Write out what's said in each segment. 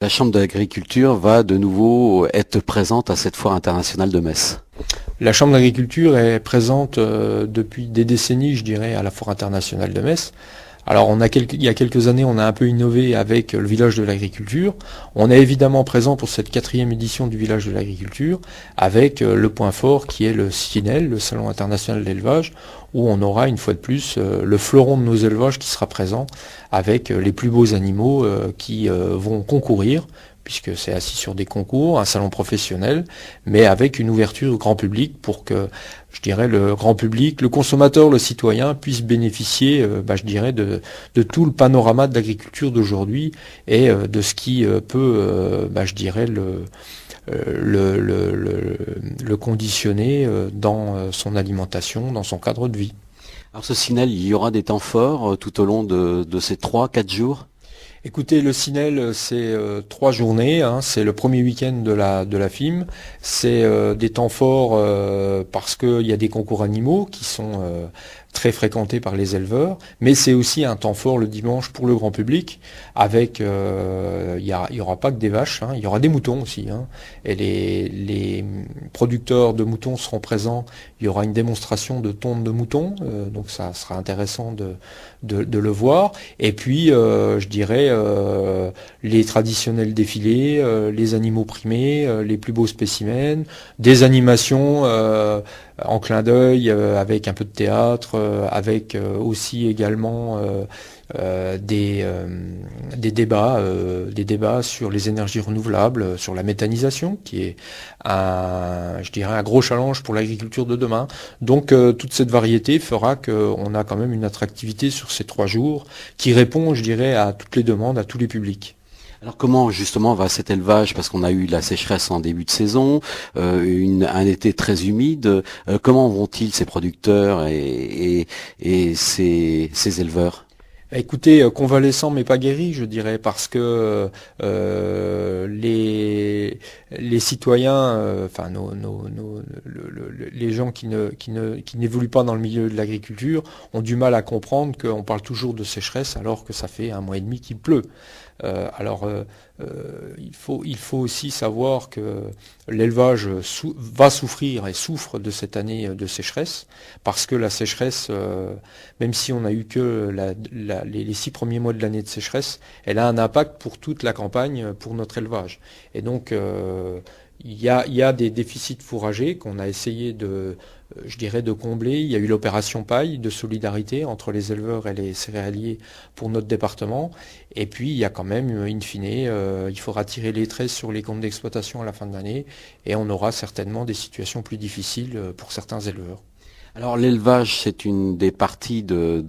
La Chambre d'agriculture va de nouveau être présente à cette foire internationale de Metz. La Chambre d'agriculture est présente depuis des décennies, je dirais, à la foire internationale de Metz. Alors il y a quelques années, on a un peu innové avec le village de l'agriculture. On est évidemment présent pour cette 4e édition du village de l'agriculture, avec le point fort qui est le CINEL, le Salon international d'élevage, où on aura une fois de plus le fleuron de nos élevages qui sera présent, avec les plus beaux animaux qui vont concourir, puisque c'est assis sur des concours, un salon professionnel, mais avec une ouverture au grand public pour que, je dirais, le grand public, le consommateur, le citoyen puisse bénéficier, je dirais, de tout le panorama de l'agriculture d'aujourd'hui et de ce qui peut, je dirais, le conditionner dans son alimentation, dans son cadre de vie. Alors ce CINEL, il y aura des temps forts tout au long de ces 3-4 jours. Écoutez, le CINEL, c'est 3 journées, c'est le premier week-end de la FIM, c'est des temps forts parce qu'il y a des concours animaux qui sont très fréquentés par les éleveurs, mais c'est aussi un temps fort le dimanche pour le grand public, avec, il y aura pas que des vaches, il y aura des moutons aussi, et les producteurs de moutons seront présents, il y aura une démonstration de tonte de moutons, donc ça sera intéressant de le voir, et puis je dirais les traditionnels défilés, les animaux primés, les plus beaux spécimens, des animations en clin d'œil avec un peu de théâtre, avec aussi également des débats sur les énergies renouvelables, sur la méthanisation, qui est je dirais un gros challenge pour l'agriculture de demain. Donc toute cette variété fera qu'on a quand même une attractivité sur ces 3 jours qui répond, je dirais, à toutes les demandes, à tous les publics. Alors comment justement va cet élevage, parce qu'on a eu la sécheresse en début de saison, un été très humide, comment vont-ils ces producteurs et ces éleveurs? Écoutez, convalescent mais pas guéri, je dirais, parce que les citoyens, les gens qui n'évoluent pas dans le milieu de l'agriculture ont du mal à comprendre qu'on parle toujours de sécheresse alors que ça fait 1 mois et demi qu'il pleut. Il faut aussi savoir que l'élevage va souffrir et souffre de cette année de sécheresse, parce que la sécheresse, même si on a eu que les 6 premiers mois de l'année de sécheresse, elle a un impact pour toute la campagne, pour notre élevage. Et donc, il y a des déficits fourragers qu'on a essayé de combler. Il y a eu l'opération paille de solidarité entre les éleveurs et les céréaliers pour notre département. Et puis, il y a quand même, in fine, il faudra tirer les traits sur les comptes d'exploitation à la fin de l'année et on aura certainement des situations plus difficiles pour certains éleveurs. Alors l'élevage, c'est une des parties de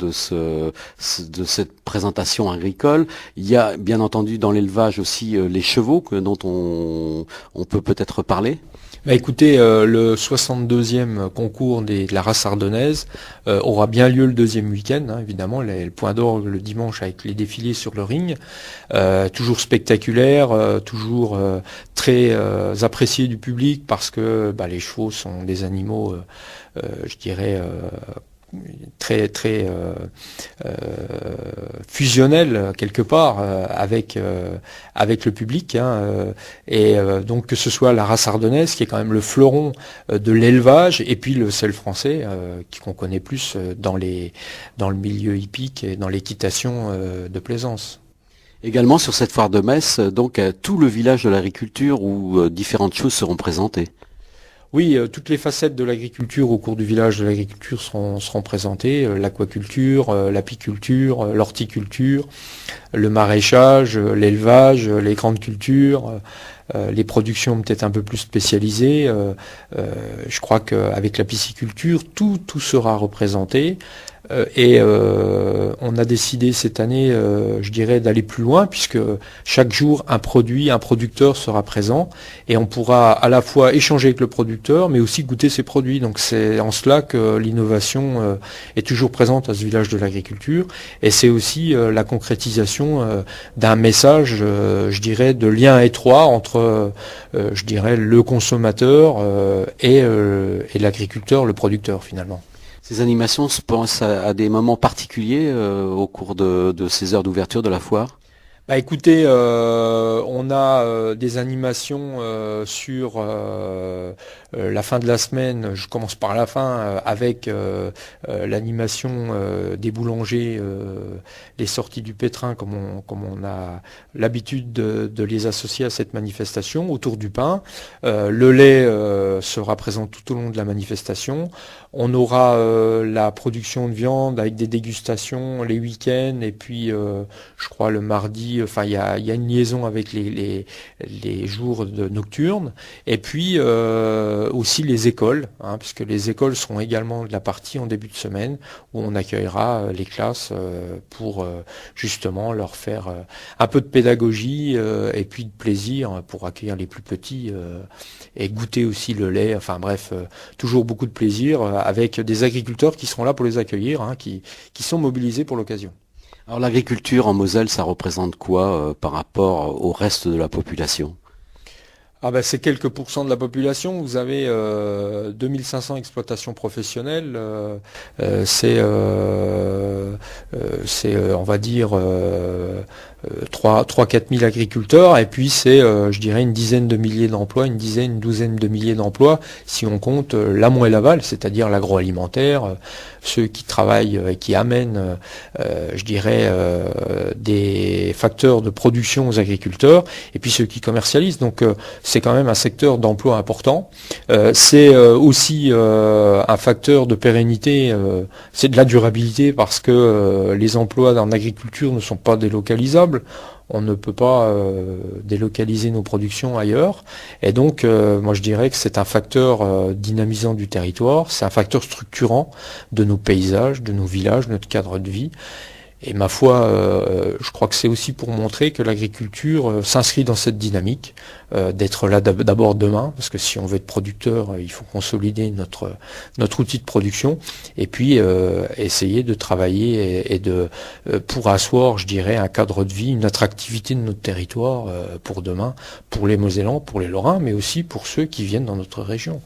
cette présentation agricole. Il y a bien entendu dans l'élevage aussi les chevaux dont on peut peut-être parler. Écoutez, le 62e concours de la race ardennaise aura bien lieu le 2e week-end, évidemment, le point d'orgue le dimanche avec les défilés sur le ring, toujours spectaculaire, toujours très apprécié du public parce que les chevaux sont des animaux, je dirais, très très fusionnel quelque part avec le public, et donc que ce soit la race ardennaise qui est quand même le fleuron de l'élevage, et puis le sel français qu'on connaît plus dans le milieu hippique et dans l'équitation de plaisance. Également sur cette foire de Metz, donc tout le village de l'agriculture où différentes choses seront présentées. Oui, toutes les facettes de l'agriculture au cours du village de l'agriculture seront présentées, l'aquaculture, l'apiculture, l'horticulture, le maraîchage, l'élevage, les grandes cultures, les productions peut-être un peu plus spécialisées. Je crois qu'avec la pisciculture, tout sera représenté. Et on a décidé cette année, je dirais, d'aller plus loin, puisque chaque jour un producteur sera présent, et on pourra à la fois échanger avec le producteur, mais aussi goûter ses produits. Donc c'est en cela que l'innovation est toujours présente à ce village de l'agriculture, et c'est aussi la concrétisation d'un message, je dirais, de lien étroit entre, je dirais, le consommateur et l'agriculteur, le producteur finalement. Ces animations se pensent à des moments particuliers au cours de ces heures d'ouverture de la foire? Bah écoutez, on a des animations sur la fin de la semaine. Je commence par la fin avec l'animation des boulangers, les sorties du pétrin, comme on a l'habitude de les associer à cette manifestation autour du pain. Le lait sera présent tout au long de la manifestation. On aura la production de viande avec des dégustations les week-ends et puis je crois le mardi, enfin il y a une liaison avec les jours nocturnes, et puis aussi les écoles, hein, puisque les écoles seront également de la partie en début de semaine où on accueillera les classes pour justement leur faire un peu de pédagogie et puis de plaisir pour accueillir les plus petits et goûter aussi le lait, enfin bref, toujours beaucoup de plaisir avec des agriculteurs qui seront là pour les accueillir, hein, qui sont mobilisés pour l'occasion. Alors l'agriculture en Moselle, ça représente quoi par rapport au reste de la population? Ah bah c'est quelques pourcents de la population. Vous avez 2500 exploitations professionnelles. On va dire 3-4 000 agriculteurs. Et puis c'est, je dirais, une dizaine de milliers d'emplois, une douzaine de milliers d'emplois, si on compte l'amont et l'aval, c'est-à-dire l'agroalimentaire, ceux qui travaillent et qui amènent, je dirais, des facteurs de production aux agriculteurs, et puis ceux qui commercialisent. Donc c'est quand même un secteur d'emploi important. C'est aussi un facteur de pérennité, c'est de la durabilité parce que les emplois en agriculture ne sont pas délocalisables. On ne peut pas délocaliser nos productions ailleurs. Et donc, moi je dirais que c'est un facteur dynamisant du territoire, c'est un facteur structurant de nos paysages, de nos villages, de notre cadre de vie. Et ma foi, je crois que c'est aussi pour montrer que l'agriculture s'inscrit dans cette dynamique, d'être là d'abord demain, parce que si on veut être producteur, il faut consolider notre outil de production, et puis essayer de travailler pour asseoir, je dirais, un cadre de vie, une attractivité de notre territoire pour demain, pour les Mosellans, pour les Lorrains, mais aussi pour ceux qui viennent dans notre région.